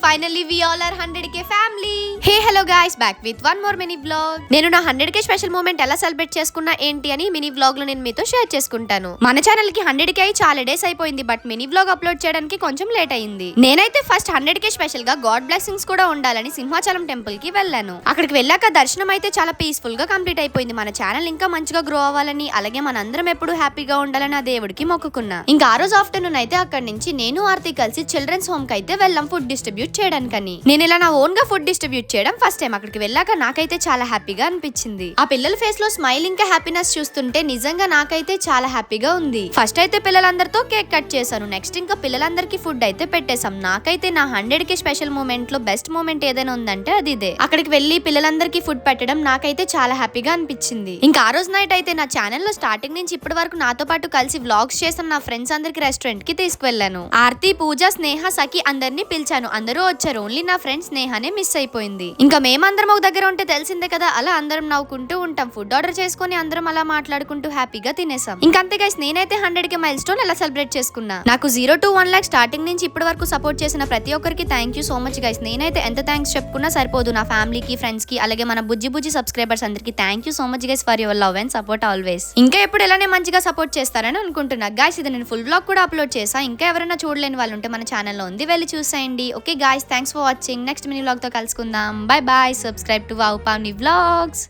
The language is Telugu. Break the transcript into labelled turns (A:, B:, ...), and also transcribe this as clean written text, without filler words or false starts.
A: finally we all are 100k family. Hey hello guys, back with one more mini vlog. నేను నా 100k స్పెషల్ మూమెంట్ ఎలా సెలబ్రేట్ చేసుకున్నా ఏంటి అని మినీ వ్లాగ్ లో నేను మీతో షేర్ చేసుకుంటాను. మన ఛానల్ కి 100k అయి చాలా డేస్ అయిపోయింది, బట్ మినీ వ్లాగ్ అప్లోడ్ చేయడానికి కొంచెం లేట్ అయింది. నేనైతే ఫస్ట్ 100k స్పెషల్ గా గాడ్ బ్లెస్సింగ్స్ కూడా ఉండాలని సింహాచలం టెంపుల్ కి వెళ్ళాను. అక్కడికి వెళ్ళాక దర్శనం అయితే చాలా పీస్ఫుల్ గా కంప్లీట్ అయిపోయింది. మన ఛానల్ ఇంకా మంచిగా గ్రో అవ్వాలని, అలాగే మనందరం ఎప్పుడు హ్యాపీగా ఉండాలని ఆ దేవుడికి మొక్కుకున్నా. ఇంకా ఆ రోజు ఆఫ్టర్నూన్ అయితే అక్కడ నుంచి నేను ఆర్తి కలిసి చిల్డ్రన్స్ హోమ్ కి అయితే వెళ్ళాం ఫుడ్ డిస్ట్రిబ్యూట్ చేయడానికని. నేను ఇలా నా ఓన్ గా ఫుడ్ డిస్ట్రిబ్యూట్ చేయడం ఫస్ట్ టైం. అక్కడికి వెళ్ళాక నాకైతే చాలా హ్యాపీగా అనిపించింది. ఆ పిల్లల ఫేస్ లో స్మైల్ ఇంకా హ్యాపీనెస్ చూస్తుంటే నిజంగా నాకైతే చాలా హ్యాపీగా ఉంది. ఫస్ట్ అయితే పిల్లలందరితో కేక్ కట్ చేశాను. నెక్స్ట్ ఇంకా పిల్లలందరికీ ఫుడ్ అయితే పెట్టేశాం. నాకైతే నా 100k స్పెషల్ మూమెంట్ లో బెస్ట్ మూమెంట్ ఏదైనా ఉందంటే అది ఇదే. అక్కడికి వెళ్ళి పిల్లలందరికీ ఫుడ్ పెట్టడం నాకైతే చాలా హ్యాపీగా అనిపించింది. ఇంకా ఆ రోజు నైట్ అయితే నా ఛానల్ లో స్టార్టింగ్ నుంచి ఇప్పటి వరకు నాతో పాటు కలిసి వ్లాగ్స్ చేసిన నా ఫ్రెండ్స్ అందరికి రెస్టారెంట్ కి తీసుకువెళ్ళాను. ఆర్తి, పూజ, స్నేహ, సఖి అందరినీ పిలిచాను. అందరూ వచ్చారు. ఓన్లీ నా ఫ్రెండ్ స్నేహనే మిస్ అయిపోయింది. ఇంకా మేమందరం ఒక దగ్గర ఉంటే తెలిసిందే కదా, అలా అందరం నవ్వుకుంటూ ఉంటాం. ఫుడ్ ఆర్డర్ చేసుకుని అందరం అలా మాట్లాడుకుంటూ హ్యాపీగా తినేసాం. ఇంకంతే గైస్, నేనైతే 100k మైల్ స్టోన్ ఎలా సెలబ్రేట్ చేసుకున్నా. నాకు 0 to 1 lakh స్టార్టింగ్ నుంచి ఇప్పటి వరకు సపోర్ట్ చేసిన ప్రతి ఒక్కరికి thank you so much guys. నేనైతే ఎంత థ్యాంక్స్ చెప్పుకున్నా సరిపోదు. నా ఫ్యామిలీకి, ఫ్రెండ్స్ కి, అలాగే మన బుజ్జి సబ్స్క్రైబర్స్ అందరికి thank you so much guys for your love and support always. ఇంకా ఎప్పుడు ఇలానే మంచిగా సపోర్ట్ చేస్తారని అనుకుంటున్నా గైస్. ఇది నేను ఫుల్ వ్లాగ్ కూడా అప్లోడ్ చేసా. ఇంకా ఎవరైనా చూడలేని వాళ్ళు ఉంటే మన ఛానల్లో ఉంది, వెళ్ళి చూసేయండి. Okay guys, thanks for watching. Next mini vlog తో కలుసుకుందాం. Bye bye. Subscribe to wow Pavani vlogs.